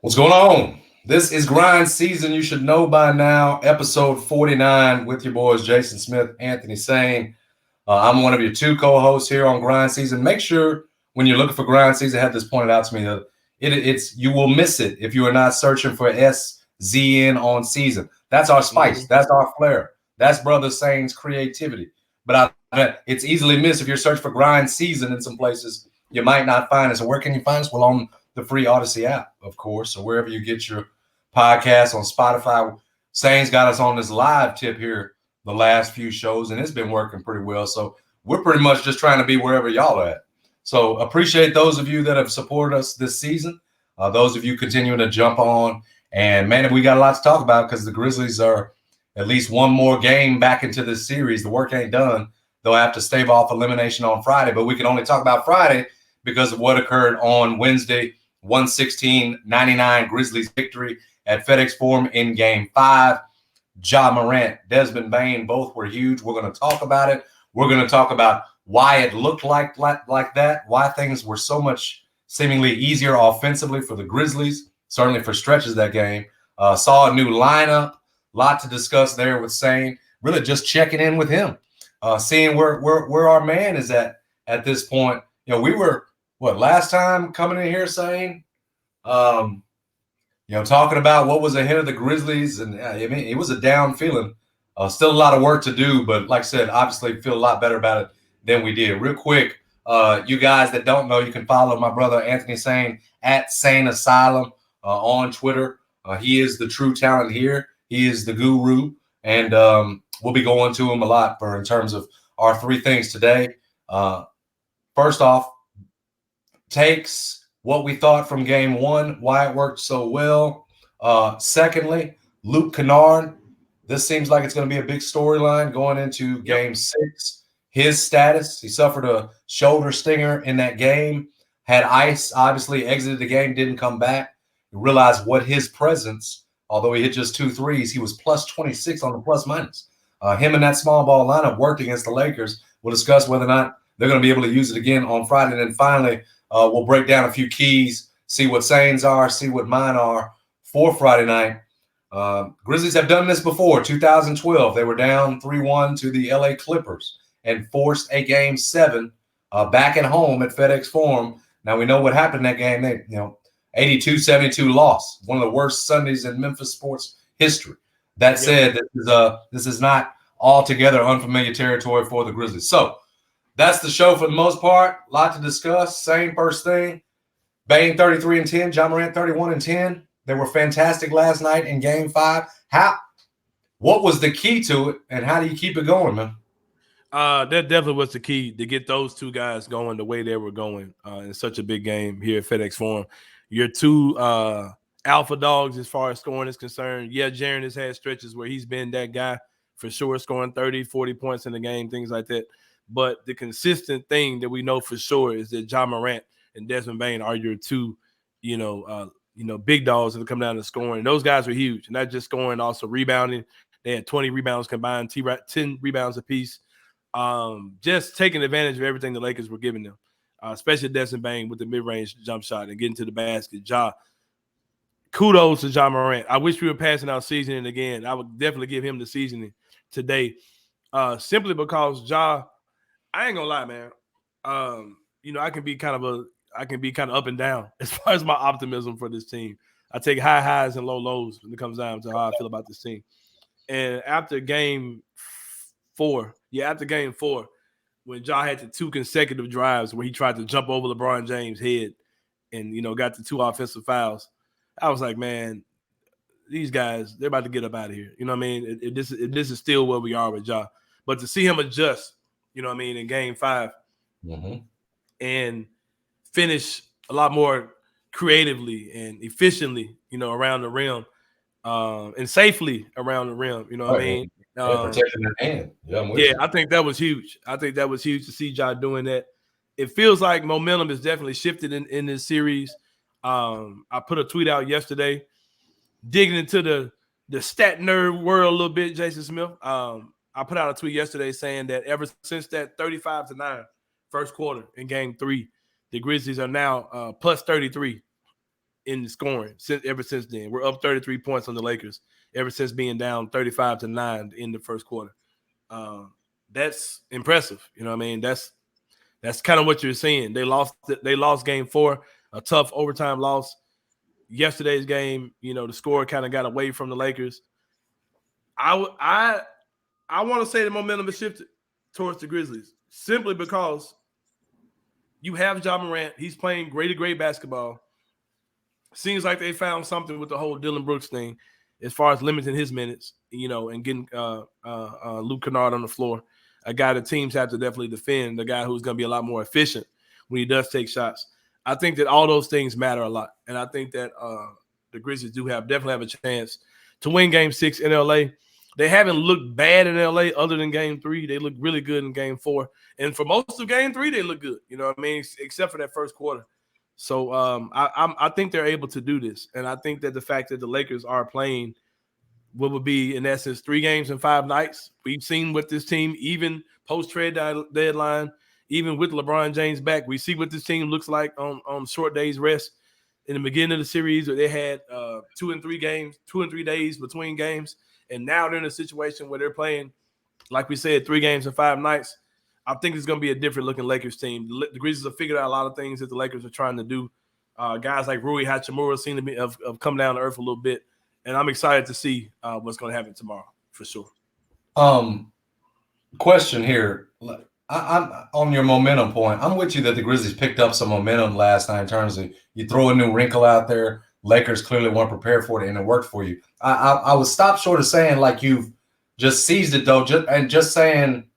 What's going on? This is grind season. You should know by now, episode 49 with your boys, Jason Smith, Anthony Sain. I'm one of your two co-hosts here on grind season. Make sure when you're looking for grind season, have this pointed out to me. It's you will miss it if you are not searching for SZN on season. That's our spice. That's our flair. That's Brother Sain's creativity. But it's easily missed if you're searching for grind season in some places. You might not find it. So where can you find us? Well, on the free Odyssey app, of course, or wherever you get your podcasts on Spotify. Sain's got us on this live tip here the last few shows, and it's been working pretty well. So we're pretty much just trying to be wherever y'all are at. So appreciate those of you that have supported us this season. Those of you continuing to jump on. And, man, we got a lot to talk about because the Grizzlies are at least one more game back into this series. The work ain't done. They'll have to stave off elimination on Friday, but we can only talk about Friday because of what occurred on Wednesday. 116-99 Grizzlies victory at FedEx Forum in Game 5. Ja Morant, Desmond Bane, both were huge. We're going to talk about it. We're going to talk about why it looked like that, why things were so much seemingly easier offensively for the Grizzlies, certainly for stretches of that game. Saw a new lineup, lot to discuss there with Sain. Really just checking in with him, seeing where our man is at this point. You know, we were last time coming in here saying, talking about what was ahead of the Grizzlies, and I mean, it was a down feeling. Still a lot of work to do, but like I said, obviously feel a lot better about it than we did. Real quick, you guys that don't know, you can follow my brother Anthony Sain at Sain Asylum on Twitter. He is the true talent here. He is the guru, and we'll be going to him a lot in terms of our three things today. First off, takes what we thought from game one, why it worked so well. Secondly, Luke Kennard. This seems like it's going to be a big storyline going into game 6. His status, he suffered a shoulder stinger in that game, had ice, obviously exited the game, didn't come back. You realize what his presence, although he hit just 2 threes, he was plus 26 on the plus minus. Him and that small ball lineup worked against the Lakers. We'll discuss whether or not they're going to be able to use it again on Friday. And then finally, we'll break down a few keys, see what Sain's are, see what mine are for Friday night. Grizzlies have done this before. 2012, they were down 3-1 to the LA Clippers and forced a game 7 back at home at FedEx Forum. Now we know what happened in that game. They, 82-72 loss, one of the worst Sundays in Memphis sports history. That said, this is not altogether unfamiliar territory for the Grizzlies. So that's the show for the most part. A lot to discuss. Same first thing. Bane 33-10, Ja Morant 31-10. They were fantastic last night in game 5. What was the key to it, and how do you keep it going, man? That definitely was the key to get those two guys going the way they were going in such a big game here at FedEx Forum. Your two alpha dogs as far as scoring is concerned. Yeah, Jaren has had stretches where he's been that guy for sure, scoring 30, 40 points in the game, things like that. But the consistent thing that we know for sure is that Ja Morant and Desmond Bane are your two, big dogs that are coming down to scoring. And those guys are huge, not just scoring, also rebounding. They had 20 rebounds combined, 10 rebounds apiece. Just taking advantage of everything the Lakers were giving them, especially Desmond Bane with the mid-range jump shot and getting to the basket. Kudos to Ja Morant. I wish we were passing out seasoning again. I would definitely give him the seasoning today, simply because Ja. I ain't gonna lie, man. I can be kind of up and down as far as my optimism for this team. I take high highs and low lows when it comes down to how I feel about this team. And after game 4, when Ja had the 2 consecutive drives where he tried to jump over LeBron James' head and got the 2 offensive fouls, I was like, man, these guys, they're about to get up out of here. You know what I mean? This is still where we are with Ja. But to see him adjust, in game 5 and finish a lot more creatively and efficiently, around the rim and safely around the rim, what I mean? Protecting their hand. I think that was huge. I think that was huge to see Ja doing that. It feels like momentum is definitely shifted in this series. I put a tweet out yesterday, digging into the stat nerd world a little bit, Jason Smith. I put out a tweet yesterday saying that ever since that 35-9 first quarter in game 3, the Grizzlies are now plus 33 in scoring ever since then. We're up 33 points on the Lakers ever since being down 35-9 in the first quarter. That's impressive. You know what I mean? That's kind of what you're seeing. They lost game 4, a tough overtime loss. Yesterday's game, the score kind of got away from the Lakers. I want to say the momentum has shifted towards the Grizzlies simply because you have Ja Morant. He's playing great basketball. Seems like they found something with the whole Dylan Brooks thing as far as limiting his minutes, and getting Luke Kennard on the floor, a guy that teams have to definitely defend, the guy who's going to be a lot more efficient when he does take shots. I think that all those things matter a lot, and I think that the Grizzlies definitely have a chance to win Game 6 in LA. They haven't looked bad in LA other than Game 3. They look really good in Game 4, and for most of Game 3, they look good. You know what I mean? Except for that first quarter. So I think they're able to do this, and I think that the fact that the Lakers are playing what would be in essence 3 games in 5 nights. We've seen with this team, even post-trade deadline, even with LeBron James back, we see what this team looks like on short days rest. In the beginning of the series, where they had 2 and 3 days between games, and now they're in a situation where they're playing, like we said, 3 games in 5 nights. I think it's going to be a different-looking Lakers team. The Grizzlies have figured out a lot of things that the Lakers are trying to do. Guys like Rui Hachimura seem to have come down to earth a little bit, and I'm excited to see what's going to happen tomorrow for sure. Question here. I'm on your momentum point. I'm with you that the Grizzlies picked up some momentum last night in terms of you throw a new wrinkle out there. Lakers clearly weren't prepared for it, and it worked for you. I was stopped short of saying like you've just seized it though, just saying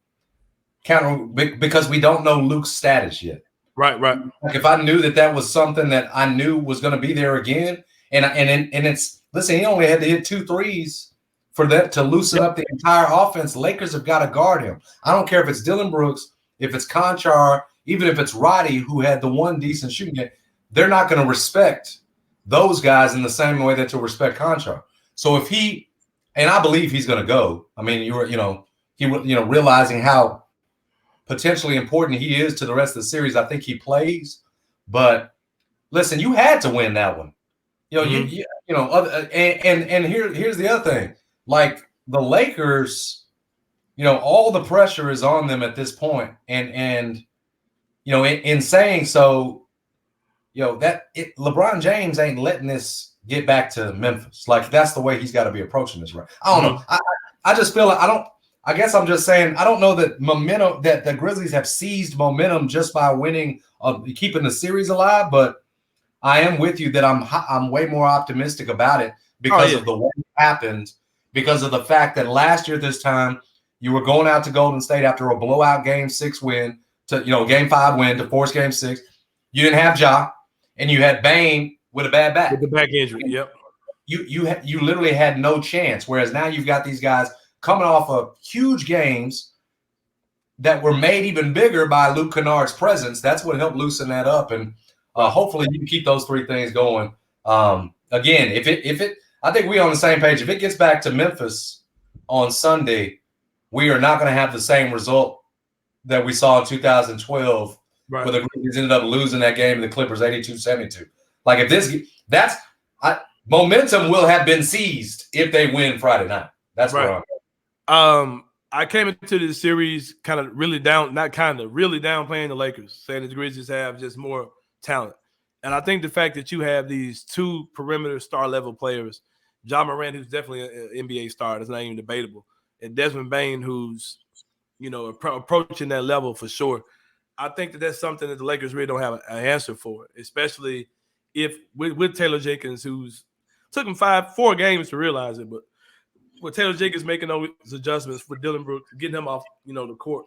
counter because we don't know Luke's status yet. Right. Like if I knew that was something that I knew was going to be there again, and it's listen, he only had to hit 2 threes for that to loosen up the entire offense. Lakers have got to guard him. I don't care if it's Dylan Brooks, if it's Conchar, even if it's Roddy, who had the one decent shooting game. They're not going to respect those guys in the same way that to respect Conchar. So if he, and I believe he's going to go. I mean, realizing how potentially important he is to the rest of the series, I think he plays. But listen, you had to win that one. And here's the other thing. Like the Lakers, all the pressure is on them at this point. And in saying so, LeBron James ain't letting this get back to Memphis. Like that's the way he's got to be approaching this, right? I don't know. I just feel like I guess I'm just saying I don't know that momentum that the Grizzlies have seized momentum just by winning, keeping the series alive, but I am with you that I'm way more optimistic about it because of the way it happened, because of the fact that last year this time you were going out to Golden State after a blowout Game 6 win to Game 5 win to force Game 6. You didn't have Ja, and you had Bane with a bad back. With the back injury, yep. You literally had no chance. Whereas now you've got these guys coming off of huge games that were made even bigger by Luke Kennard's presence. That's what helped loosen that up, and hopefully you can keep those 3 things going. Again, if it, I think we're on the same page. If it gets back to Memphis on Sunday, we are not going to have the same result that we saw in 2012, where the Grizzlies ended up losing that game to the Clippers 82-72. Like if momentum will have been seized if they win Friday night. That's where I came into the series really downplaying the Lakers, saying that the Grizzlies have just more talent. And I think the fact that you have these 2 perimeter star level players, Ja Morant, who's definitely an NBA star, that's not even debatable, and Desmond Bane, who's approaching that level for sure. I think that that's something that the Lakers really don't have an answer for, especially if with Taylor Jenkins, who's took him 4 games to realize it, but with Taylor Jenkins making those adjustments for Dylan Brooks, getting him off the court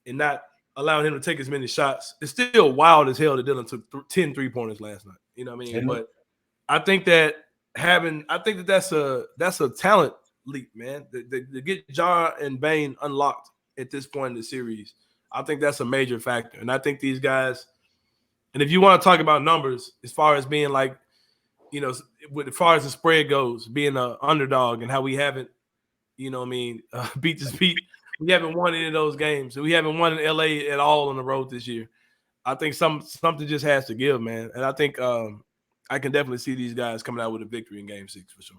and not allowing him to take as many shots. It's still wild as hell that Dylan took 10 3-pointers last night. You know what I mean? Mm-hmm. But I think that's a talent leap, man. To get Ja and Bane unlocked at this point in the series, I think that's a major factor. And I think these guys, and if you want to talk about numbers, as far as being like, as far as the spread goes, being an underdog and how we haven't, beat this beat. We haven't won any of those games. We haven't won in LA at all on the road this year. I think something just has to give, man. And I think I can definitely see these guys coming out with a victory in Game 6 for sure.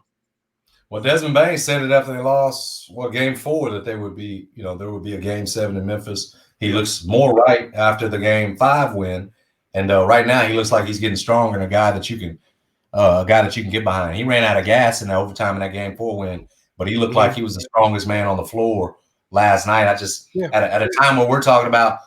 Well, Desmond Bain said it after they lost, Game 4, that there would be a Game 7 in Memphis. He looks more right after the Game 5 win, and right now he looks like he's getting stronger and a guy that you can get behind. He ran out of gas in the overtime in that Game 4 win, but he looked like he was the strongest man on the floor last night. At a time where we're talking about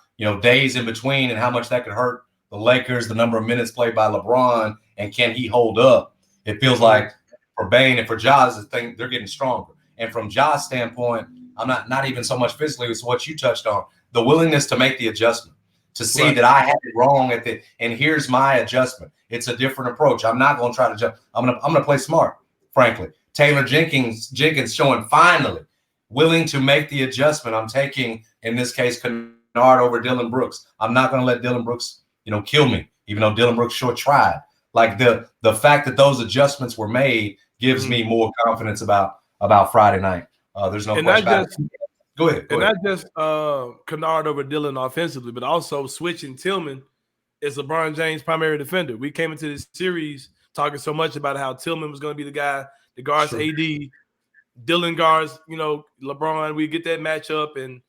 days in between and how much that could hurt the Lakers, the number of minutes played by LeBron, and can he hold up? It feels like for Bane and for Ja's, the thing, they're getting stronger. And from Ja's standpoint, I'm not even so much physically, it's what you touched on, the willingness to make the adjustment, to see that I had it wrong and here's my adjustment. It's a different approach. I'm not going to try to jump. I'm gonna play smart, frankly. Taylor Jenkins showing finally willing to make the adjustment. I'm taking, in this case, Kennard over Dillon Brooks. I'm not going to let Dillon Brooks, kill me, even though Dillon Brooks sure tried. Like the fact that those adjustments were made gives me more confidence about Friday night. There's no question about it. Go ahead. And not just Kennard over Dillon offensively, but also switching Tillman is LeBron James' primary defender. We came into this series talking so much about how Tillman was going to be the guy that guards AD, Dillon guards, LeBron. We get that matchup and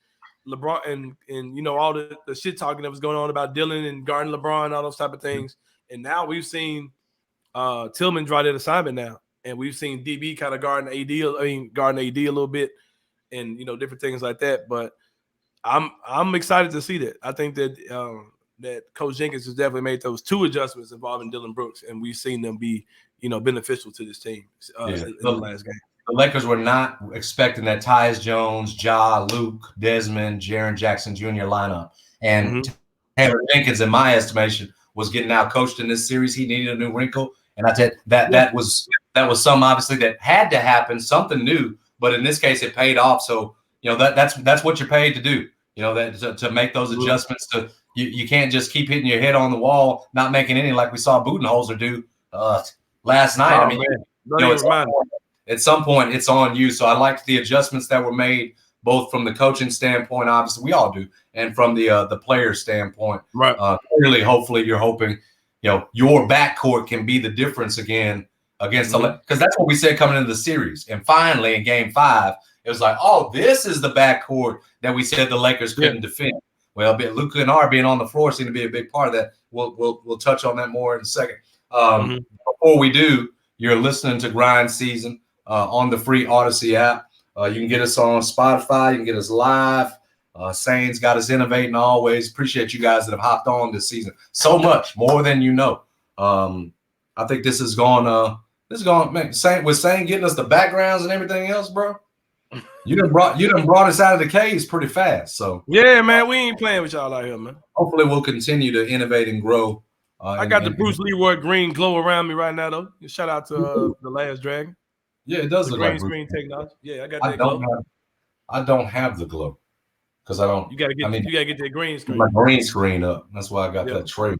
LeBron and all the shit talking that was going on about Dillon and guarding LeBron, all those type of things. And now we've seen Tillman draw that assignment now, and we've seen DB kind of guarding AD a little bit, and different things like that. But I'm excited to see that. I think that that Coach Jenkins has definitely made those two adjustments involving Dillon Brooks, and we've seen them be beneficial to this team in the last game. The Lakers were not expecting that Tyus Jones, Ja, Luke, Desmond, Jaren Jackson Jr. lineup, and Taylor Jenkins, in my estimation, was getting out coached in this series. He needed a new wrinkle, and I said that was something obviously that had to happen, something new. But in this case, it paid off. So that's what you're paid to do. To make those adjustments. You can't just keep hitting your head on the wall, not making any, like we saw Budenholzer do last night. At some point, it's on you. So I liked the adjustments that were made, both from the coaching standpoint, obviously we all do, and from the player standpoint. Right. Clearly, hopefully, you're hoping your backcourt can be the difference again against the, because that's what we said coming into the series. And finally, in Game 5, it was like, oh, this is the backcourt that we said the Lakers couldn't defend. Well, Luka and R being on the floor seemed to be a big part of that. We'll touch on that more in a second. Before we do, you're listening to Grind Season on the free Odyssey app. You can get us on Spotify. You can get us live. Sain's got us innovating always. Appreciate you guys that have hopped on this season. So much more than you know. I think this is going. Man, with Sain getting us the backgrounds and everything else, bro. You done brought us out of the caves pretty fast. So yeah, man, we ain't playing with y'all out here, man. Hopefully, we'll continue to innovate and grow. I got the Bruce Leroy green glow around me right now, though. Shout out to the Last Dragon. Yeah, it does look green like screen technology. Yeah, I got that glow. I don't have the glow because I don't. You gotta get that green screen. My green screen up. That's why I got that tray.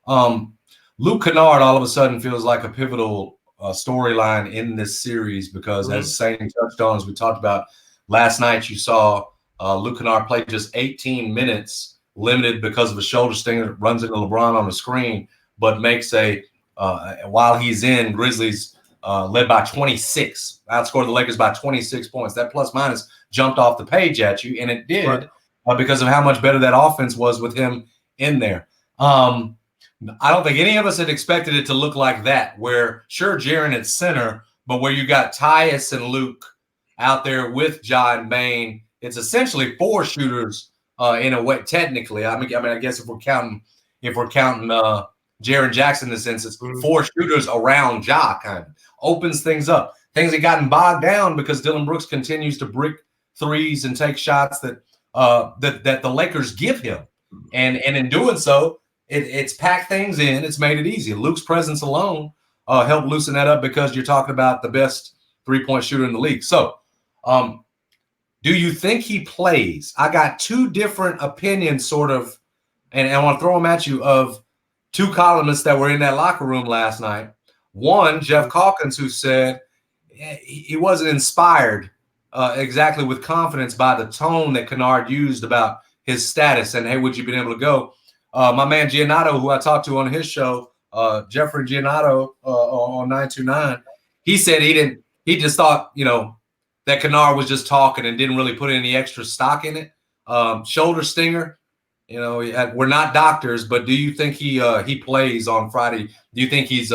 Luke Kennard all of a sudden feels like a pivotal storyline in this series because, as Sain touched on, as we talked about last night, you saw Luke Kennard play just 18 minutes, limited because of a shoulder stinger, runs into LeBron on the screen, but makes while he's in, Grizzlies led by 26, outscored the Lakers by 26 points. That plus minus jumped off the page at you, and it did because of how much better that offense was with him in there. I don't think any of us had expected it to look like that, where sure, Jaren at center, but where you got Tyus and Luke out there with Ja and Bane. It's essentially 4 shooters in a way, technically. I mean, I guess if we're counting Jaren Jackson in this instance, 4 shooters around Ja kind of opens things up. Things had gotten bogged down because Dillon Brooks continues to brick threes and take shots that the Lakers give him, and in doing so, it's packed things in. It's made it easy. Luke's presence alone helped loosen that up because you're talking about the best 3-point shooter in the league. So, do you think he plays? I got 2 different opinions, sort of, and I want to throw them at you, of 2 columnists that were in that locker room last night. One, Jeff Calkins, who said he wasn't inspired exactly with confidence by the tone that Kennard used about his status and, hey, would you been able to go? My man Giannotto, who I talked to on his show Jeffrey Giannotto on 929. He said he just thought, that Kennard was just talking and didn't really put any extra stock in it. Shoulder stinger. We're not doctors, but do you think he plays on Friday? Do you think he's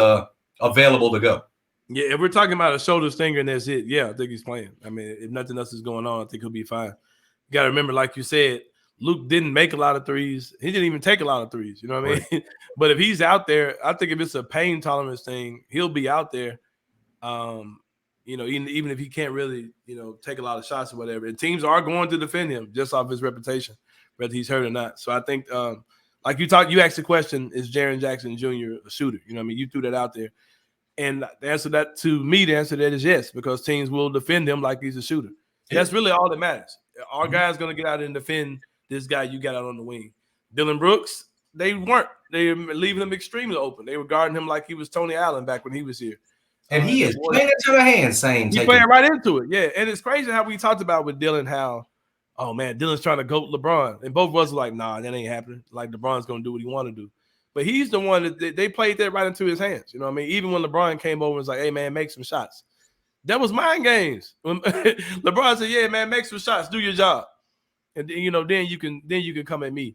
available to go? Yeah, if we're talking about a shoulder stinger and that's it, yeah, I think he's playing. I mean, if nothing else is going on, I think he'll be fine. You got to remember, like you said, Luke didn't make a lot of threes. He didn't even take a lot of threes. You know what I mean? But if he's out there, I think if it's a pain tolerance thing, he'll be out there. Even if he can't really, take a lot of shots or whatever. And teams are going to defend him just off his reputation, whether he's hurt or not. So I think, like you asked the question, is Jaren Jackson Jr. a shooter? You know what I mean? You threw that out there. And the answer that to me, the answer to that is yes, because teams will defend him like he's a shooter. Yeah. That's really all that matters. Our guy's going to get out and defend this guy you got out on the wing. Dylan Brooks, they weren't. They were leaving him extremely open. They were guarding him like he was Tony Allen back when he was here. And he is playing into the hands, Sain. He's playing right into it, yeah. And it's crazy how we talked about with Dylan how, oh, man, Dylan's trying to goat LeBron. And both of us were like, nah, that ain't happening. Like, LeBron's going to do what he want to do. But he's the one that they played that right into his hands. You know what I mean? Even when LeBron came over and was like, hey, man, make some shots. That was mind games. When LeBron said, yeah, man, make some shots. Do your job. And, then you can come at me.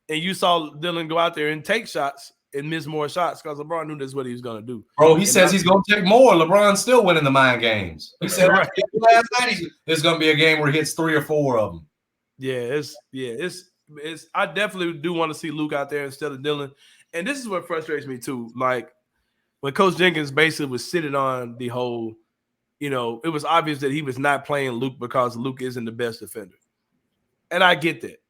And you saw Dylan go out there and take shots and miss more shots because LeBron knew that's what he was going to do. Bro, he says he's going to take more. LeBron's still winning the mind games. He said last night there's going to be a game where he hits 3 or 4 of them. It's I definitely do want to see Luke out there instead of Dylan. And this is what frustrates me too. Like when Coach Jenkins basically was sitting on the whole, it was obvious that he was not playing Luke because Luke isn't the best defender. And I get that.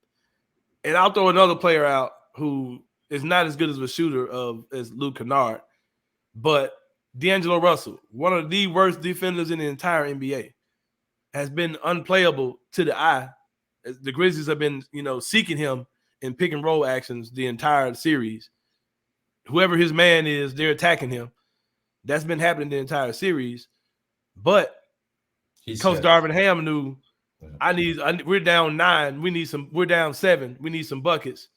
And I'll throw another player out who is not as good as a shooter as Luke Kennard, but D'Angelo Russell, one of the worst defenders in the entire NBA, has been unplayable to the eye. The Grizzlies have been, seeking him in pick and roll actions the entire series. Whoever his man is, they're attacking him. That's been happening the entire series. But Coach Darvin Ham knew we're down 9. We're down 7. We need some buckets.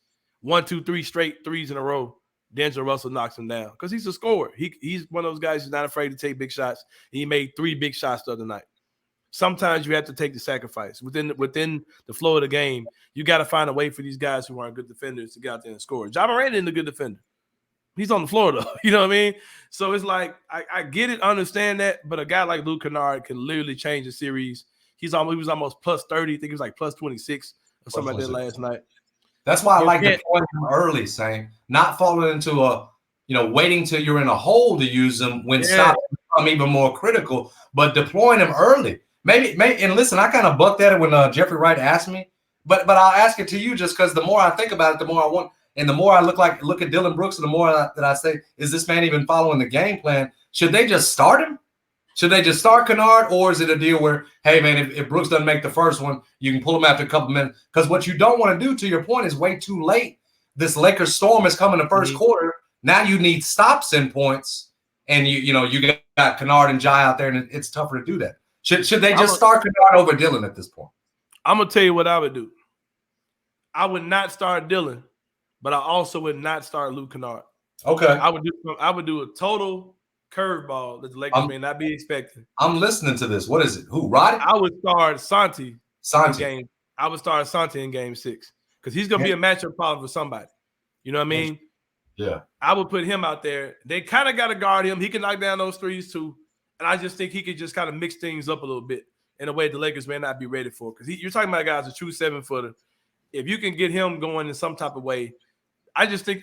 1, 2, 3 straight threes in a row. D'Angelo Russell knocks him down because he's a scorer. He's one of those guys who's not afraid to take big shots. He made 3 big shots the other night. Sometimes you have to take the sacrifice. Within the flow of the game, you got to find a way for these guys who aren't good defenders to get out there and score. Ja Morant isn't a good defender. He's on the floor, though. You know what I mean? So it's like, I get it, understand that, but a guy like Luke Kennard can literally change the series. He was almost plus 30. I think he was like plus 26 or something like that last night. That's why I like deploying him early, Sain. Not falling into waiting till you're in a hole to use them when stops become even more critical, but deploying him early. Maybe, and listen, I kind of bucked at it when Jeffrey Wright asked me, but I'll ask it to you just because the more I think about it, the more I want, and the more I look at Dylan Brooks, and the more that I say, is this man even following the game plan? Should they just start him? Should they just start Kennard, or is it a deal where, hey, man, if Brooks doesn't make the first one, you can pull him after a couple minutes? Because what you don't want to do, to your point, is wait too late. This Lakers storm is coming the first quarter. Now you need stops and points, and you got Kennard and Jai out there, and it's tougher to do that. Should they just start Kennard over Dylan at this point? I'm going to tell you what I would do. I would not start Dylan, but I also would not start Luke Kennard. Okay. I would do a total curveball that the Lakers may not be expecting. I'm listening to this. What is it? Who, Roddy? I would start Santi. I would start Santi in game 6 because he's going to be a matchup problem for somebody. You know what I mean? Yeah. I would put him out there. They kind of got to guard him. He can knock down those threes too. And I just think he could just kind of mix things up a little bit in a way the Lakers may not be ready for. Because you're talking about guys, a true 7-footer. If you can get him going in some type of way, I just say,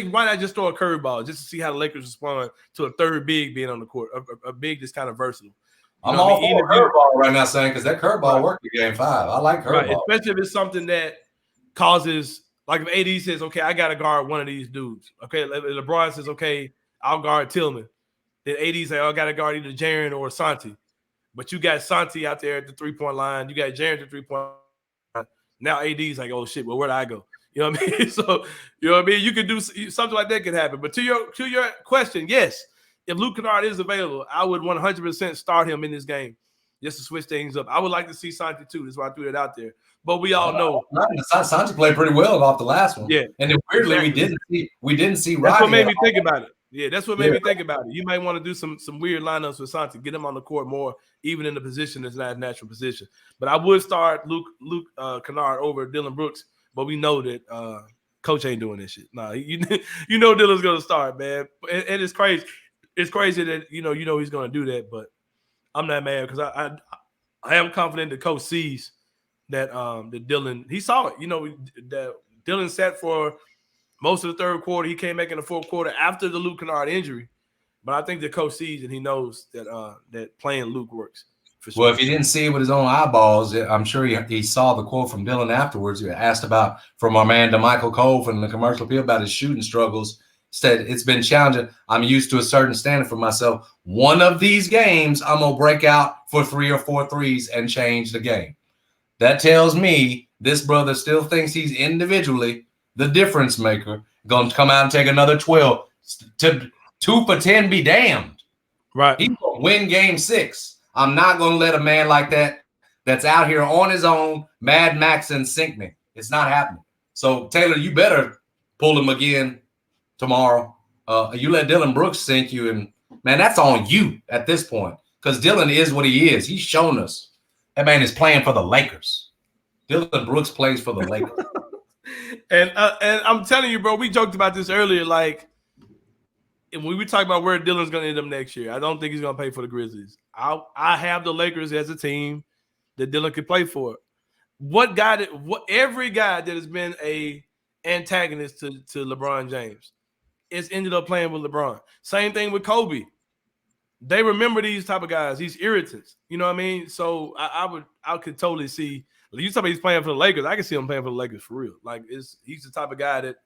why not just throw a curveball just to see how the Lakers respond to a third big being on the court, a big that's kind of versatile. I'm all for a curveball right now, saying because that curveball worked in game 5. I like curveball. Right. Especially if it's something that causes, like if AD says, okay, I got to guard one of these dudes. Okay, if LeBron says, okay, I'll guard Tillman. Then AD say, oh, I got to guard either Jaren or Santi. But you got Santi out there at the 3-point line. You got Jaren at the 3-point line. Now AD's like, oh, shit, well, where do I go? You know what I mean? So, you know what I mean? You could do something like that could happen. But to your question, yes, if Luke Kennard is available, I would 100% start him in this game just to switch things up. I would like to see Santi too. That's why I threw that out there. But we all know Santi played pretty well off the last one. Yeah, and then weirdly exactly. we didn't see. That's Rodney what made me think about it. Yeah, that's what made me think about it. You might want to do some weird lineups with Santi, get him on the court more, even in the position that's not his natural position. But I would start Luke Kennard over Dylan Brooks. But we know that Coach ain't doing this shit. Nah, you know Dylan's gonna start, man. And it's crazy. It's crazy that you know he's gonna do that. But I'm not mad because I am confident that Coach sees that that Dylan, he saw it. You know, that Dylan sat for most of the third quarter. He came back in the fourth quarter after the Luke Kennard injury. But I think the coach sees and he knows that that playing Luke works. For sure. Well, if he didn't see it with his own eyeballs, I'm sure he saw the quote from Dylan afterwards. He asked about from our man DeMichael Cole from the commercial appeal about his shooting struggles. Said it's been challenging. I'm used to a certain standard for myself. One of these games, I'm gonna break out for 3 or 4 threes and change the game. That tells me this brother still thinks he's individually the difference maker. Going to come out and take another 12 to 2 for 10. Be damned. Right. He's gonna win game 6. I'm not going to let a man like that's out here on his own, Mad Max and sink me. It's not happening. So, Taylor, you better pull him again tomorrow. You let Dylan Brooks sink you, and, man, that's on you at this point because Dylan is what he is. He's shown us. That man is playing for the Lakers. Dylan Brooks plays for the Lakers. and I'm telling you, bro, we joked about this earlier, like, and when we talk about where Dylan's going to end up next year, I don't think he's going to play for the Grizzlies. I have the Lakers as a team that Dylan could play for. Every guy that has been a antagonist to LeBron James is ended up playing with LeBron. Same thing with Kobe. They remember these type of guys, these irritants. You know what I mean? So I could totally see. You talk about he's playing for the Lakers. I can see him playing for the Lakers for real. Like he's the type of guy that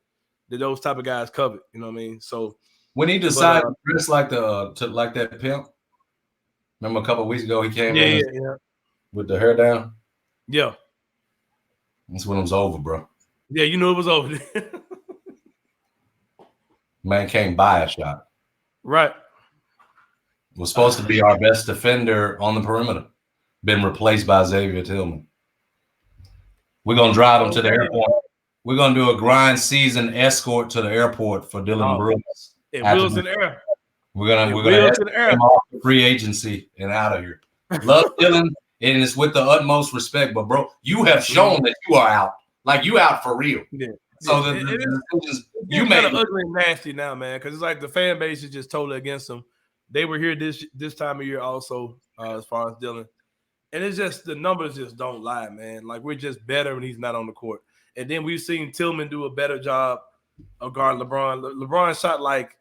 those type of guys covet. You know what I mean? So. When he decided to dress like that pimp, remember a couple of weeks ago he came in with the hair down? Yeah. That's when it was over, bro. Yeah, you knew it was over. Man can't buy a shot. Right. Was supposed to be our best defender on the perimeter. Been replaced by Xavier Tillman. We're going to drive him to the airport. We're going to do a grind season escort to the airport for Dylan Brooks. It wheels in the air. We're gonna him off the free agency and out of here. Love Dylan, and it's with the utmost respect. But bro, you have shown that you are out. Like you out for real. Yeah. So you made it ugly and nasty now, man. Because it's like the fan base is just totally against them. They were here this time of year also, as far as Dylan. And it's just the numbers just don't lie, man. Like we're just better when he's not on the court. And then we've seen Tillman do a better job of guarding LeBron. LeBron shot like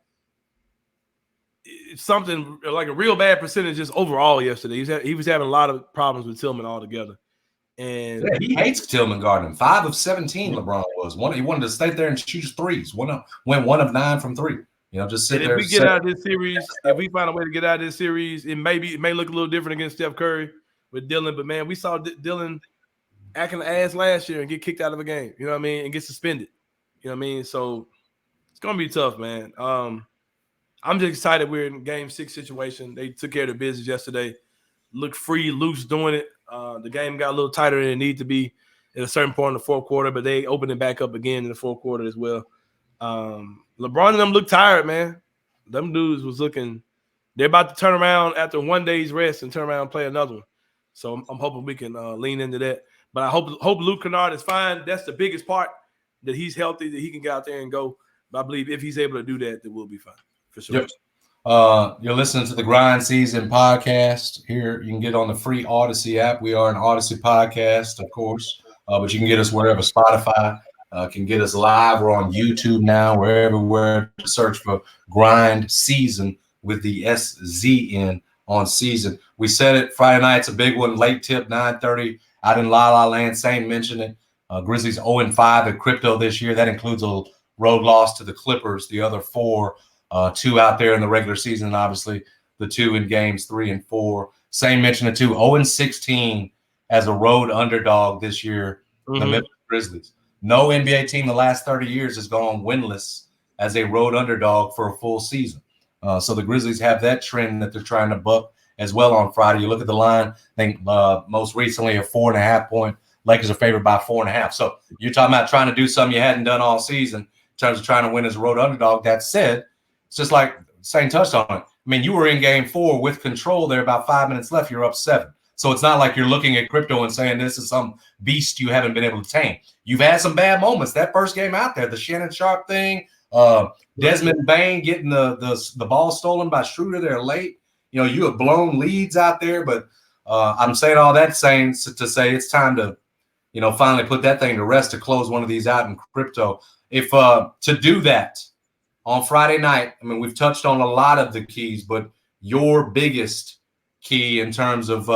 something like a real bad percentage just overall yesterday. He was having a lot of problems with Tillman altogether. And yeah, he hates Tillman guarding. 5 of 17 LeBron was. He wanted to stay there and shoot his threes. Went 1 of 9 from 3. You know, just sit there. If we get out of this series, if we find a way to get out of this series, it may look a little different against Steph Curry with Dylan. But man, we saw Dylan acting the ass last year and get kicked out of a game. You know what I mean? And get suspended. You know what I mean? So it's gonna be tough, man. I'm just excited we're in game 6 situation. They took care of their business yesterday. Looked free, loose doing it. The game got a little tighter than it needed to be at a certain point in the fourth quarter, but they opened it back up again in the fourth quarter as well. LeBron and them looked tired, man. Them dudes was looking – they're about to turn around after 1 day's rest and turn around and play another one. So I'm hoping we can lean into that. But I hope Luke Kennard is fine. That's the biggest part, that he's healthy, that he can get out there and go. But I believe if he's able to do that, then we'll be fine. For sure. Yep. You're listening to the Grind Season podcast. Here you can get on the free Odyssey app. We are an Odyssey podcast, of course, but you can get us wherever. Spotify can get us live. We're on YouTube now. We're everywhere. To search for Grind Season with the SZN on season. We said it Friday night's a big one. Late tip 9:30 out in La La Land. Sain mentioned it. Grizzlies 0-5 at crypto this year. That includes a road loss to the Clippers. The other 4. 2 out there in the regular season, and obviously the 2 in games 3 and 4. Same mention of 2, 0-16 as a road underdog this year. The Memphis Grizzlies. No NBA team the last 30 years has gone winless as a road underdog for a full season. So the Grizzlies have that trend that they're trying to buck as well on Friday. You look at the line, I think most recently a 4.5 point. Lakers are favored by 4.5. So you're talking about trying to do something you hadn't done all season in terms of trying to win as a road underdog. That said, it's just like Sain touched on it. I mean, you were in game 4 with control there, about 5 minutes left. You're up 7. So it's not like you're looking at crypto and saying this is some beast you haven't been able to tame. You've had some bad moments. That first game out there, the Shannon Sharp thing, Desmond Bain getting the ball stolen by Schroeder there late. You know, you have blown leads out there, but I'm saying all that saying to say it's time to, you know, finally put that thing to rest to close one of these out in crypto. If to do that on Friday night, I mean, we've touched on a lot of the keys, but your biggest key in terms of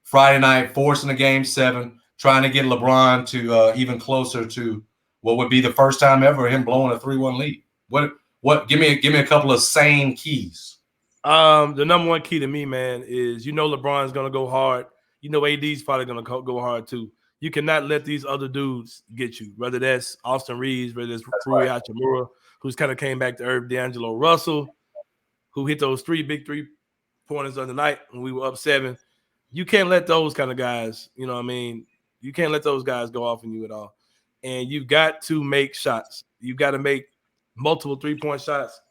Friday night forcing a game 7, trying to get LeBron to even closer to what would be the first time ever him blowing a 3-1 lead. What? Give me a couple of sane keys. The number one key to me, man, is LeBron's gonna go hard. AD's probably gonna go hard too. You cannot let these other dudes get you, whether that's Austin Reeves, whether it's Rui Hachimura, who's kind of came back to earth, D'Angelo Russell, who hit those 3 big 3-pointers on the night when we were up 7. You can't let those kind of guys, you can't let those guys go off on you at all. And you've got to make shots. You've got to make multiple 3-point shots.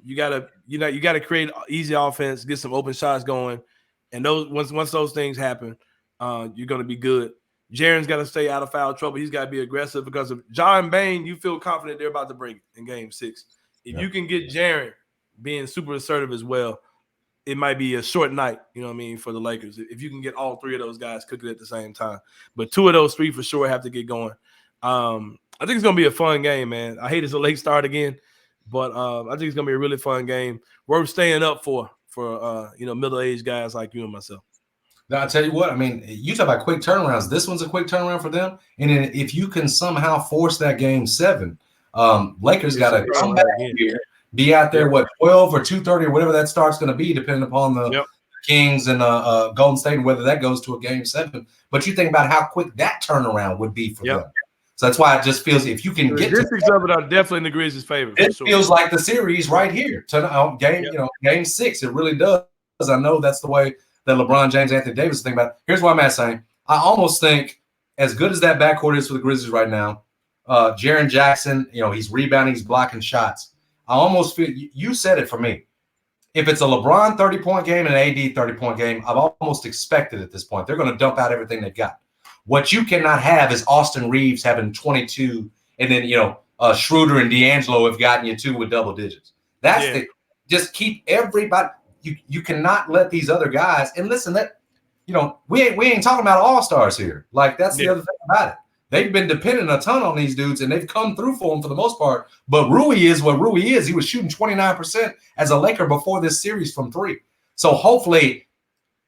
You gotta create easy offense, get some open shots going. And those once those things happen, you're gonna be good. Jaren's got to stay out of foul trouble. He's got to be aggressive because of John Bain. You feel confident they're about to bring it in game 6. If you can get Jaren being super assertive as well, it might be a short night, for the Lakers. If you can get all 3 of those guys cooking at the same time. But 2 of those 3 for sure have to get going. I think it's going to be a fun game, man. I hate it's a late start again, but I think it's going to be a really fun game worth staying up for middle-aged guys like you and myself. Now, I'll tell you what, I mean, you talk about quick turnarounds. This one's a quick turnaround for them. And then if you can somehow force that game 7, Lakers got to come back here, be out there, 12 or 2:30 or whatever that start's going to be, depending upon the Kings and Golden State and whether that goes to a game 7. But you think about how quick that turnaround would be for them. So that's why it just feels if you can get to of it are definitely in the Grizzlies' favor. It feels like the series right here. Game 6, it really does. I know that's the way that LeBron James, Anthony Davis think about it. Here's what I'm saying. I almost think as good as that backcourt is for the Grizzlies right now, Jaren Jackson, he's rebounding, he's blocking shots. I almost feel you said it for me. If it's a LeBron 30-point game and an AD 30-point game, I've almost expected at this point. They're going to dump out everything they've got. What you cannot have is Austin Reeves having 22, and then Schroeder and D'Angelo have gotten you 2 with double digits. Just keep everybody. You cannot let these other guys. And listen, we ain't talking about all-stars here. Like that's the other thing about it. They've been dependent a ton on these dudes, and they've come through for them for the most part. But Rui is what Rui is. He was shooting 29% as a Laker before this series from 3. So hopefully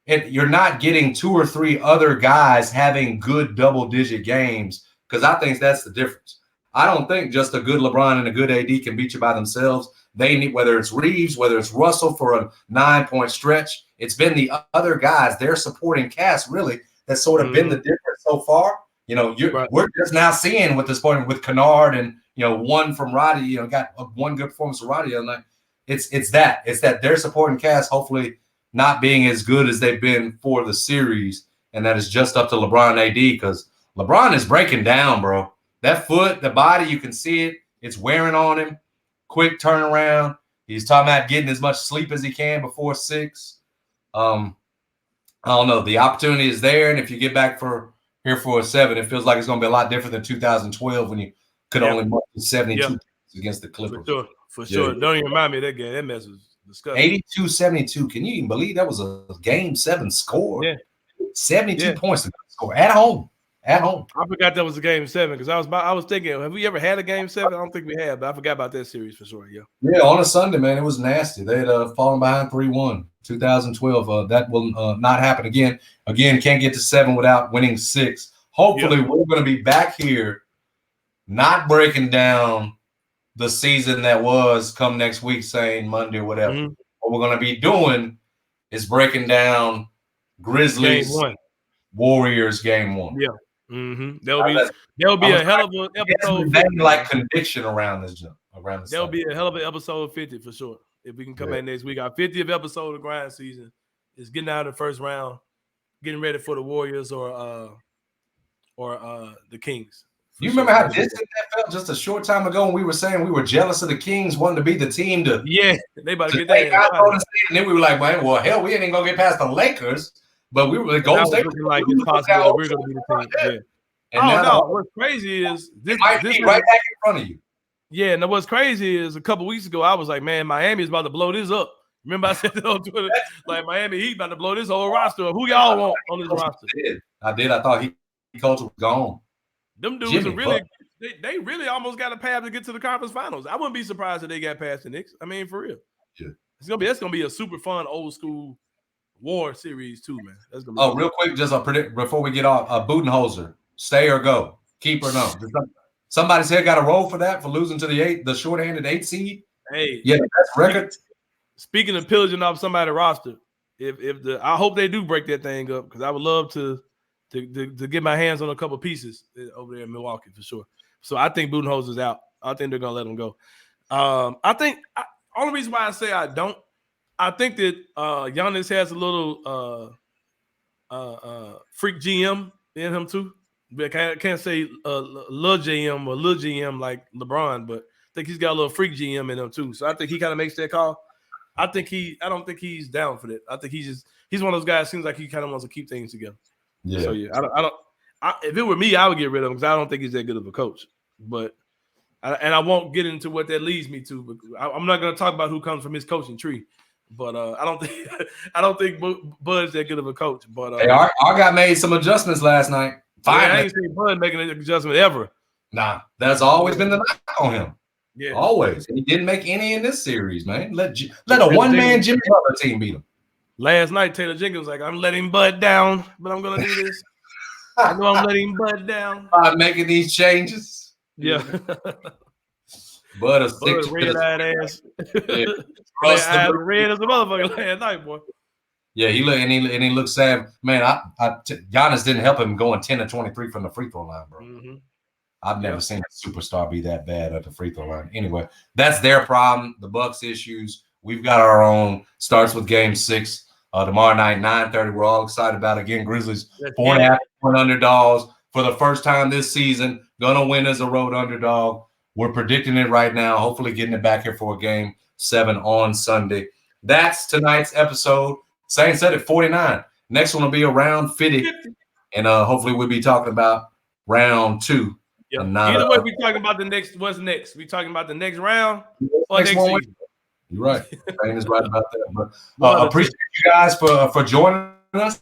you're not getting 2 or 3 other guys having good double-digit games, because I think that's the difference. I don't think just a good LeBron and a good AD can beat you by themselves. They need, whether it's Reeves, whether it's Russell for a 9-point stretch, it's been the other guys, their supporting cast really, that's sort of been the difference so far. We're just now seeing with this point with Kennard and one from Roddy, got one good performance from Roddy. And it's that their supporting cast hopefully not being as good as they've been for the series, and that is just up to LeBron and AD, because LeBron is breaking down, bro. That foot, the body, you can see it. It's wearing on him. Quick turnaround. He's talking about getting as much sleep as he can before 6. I don't know. The opportunity is there, and if you get back for a 7, it feels like it's going to be a lot different than 2012 when you could only mark 72 against the Clippers. For sure. Don't even remind me of that game. That mess was disgusting. 82-72. Can you even believe that was a game 7 score? Yeah. 72 points to score at home. At home. I forgot that was a game 7 because I was thinking, have we ever had a game 7? I don't think we have, but I forgot about that series for sure. Yeah, on a Sunday, man, it was nasty. They had fallen behind 3-1. 2012. That will not happen again. Again, can't get to 7 without winning 6. Hopefully, we're going to be back here, not breaking down the season that was come next week, saying Monday or whatever. Mm-hmm. What we're going to be doing is breaking down Grizzlies Warriors game 1. Yeah. Mm-hmm. There'll be a hell of an episode. Like conviction around this. There'll be a hell of an episode 50 for sure. If we can come back next week, our 50th episode of Grind Season. is getting out of the first round, getting ready for the Warriors or the Kings. You remember how distant that felt just a short time ago when we were saying we were jealous of the Kings wanting to be the team to they about to get that. And then we were like, man, well, hell, we ain't even gonna get past the Lakers, but we were Golden State looking like it's possible that we're gonna be the team. Yeah. And now what's crazy is this might be right back in front of you. Yeah, and what's crazy is a couple weeks ago I was like, man, Miami is about to blow this up. Remember I said that on Twitter, like Miami Heat about to blow this whole roster. Who y'all want on this roster? I did. I thought he culture was gone. Them dudes are really they really almost got a path to get to the conference finals. I wouldn't be surprised if they got past the Knicks. I mean, for real. Yeah. That's gonna be a super fun old school war series too, man. That's gonna be real quick, just a predict before we get off. Budenholzer, stay or go, keep or no. Somebody said got a roll for that for losing to the shorthanded 8 seed. Hey, yeah, that's record. Speaking of pillaging off somebody's roster, I hope they do break that thing up because I would love to get my hands on a couple pieces over there in Milwaukee for sure. So I think Budenholzer's out. I think they're gonna let him go. Only reason why I say I don't, I think that Giannis has a little freak GM in him too. But I can't say lil GM or lil GM like LeBron, but I think he's got a little freak GM in him too. So I think he kind of makes that call. I don't think he's down for that. I think he's one of those guys. Seems like he kind of wants to keep things together. Yeah. So yeah, if it were me, I would get rid of him because I don't think he's that good of a coach. But I won't get into what that leads me to. But I'm not going to talk about who comes from his coaching tree. But I don't think Bud's that good of a coach. But hey, our guy made some adjustments last night. Finally, I ain't seen Bud making an adjustment ever. Nah, that's always been the knock on him. Yeah, always. And he didn't make any in this series, man. Let a one-man Jimmy Butler team beat him. Last night, Taylor Jenkins was like, I'm letting Bud down, but I'm going to do this. I know I'm letting Bud down. By making these changes. Yeah. Bud a six red-eyed ass. Yeah. Red as a motherfucker last night, boy. Yeah, he looked sad. Man, Giannis didn't help him going 10 to 23 from the free throw line, bro. Mm-hmm. I've never seen a superstar be that bad at the free throw line. Anyway, that's their problem. The Bucks issues. We've got our own. Starts with Game 6 tomorrow night, 9:30. We're all excited about it. Again, Grizzlies 4.5-point underdogs for the first time this season. Gonna win as a road underdog. We're predicting it right now. Hopefully, getting it back here for a Game 7 on Sunday. That's tonight's episode. Sain said it, 49. Next one will be around 50, and hopefully we'll be talking about round 2. Yeah. Either way, we're talking about the next. What's next? We talking about the next round or next season. You're right. Sain is right about that. But appreciate you guys for joining us.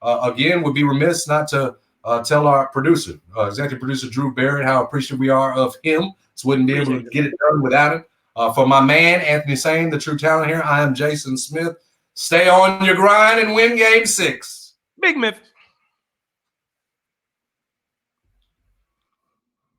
Again, we'd be remiss not to tell our producer, executive producer Drew Barrett, how appreciative we are of him. So wouldn't be able to get it done without him. For my man Anthony Sain, the true talent here, I am Jason Smith. Stay on your grind and win Game 6. Big Memphis.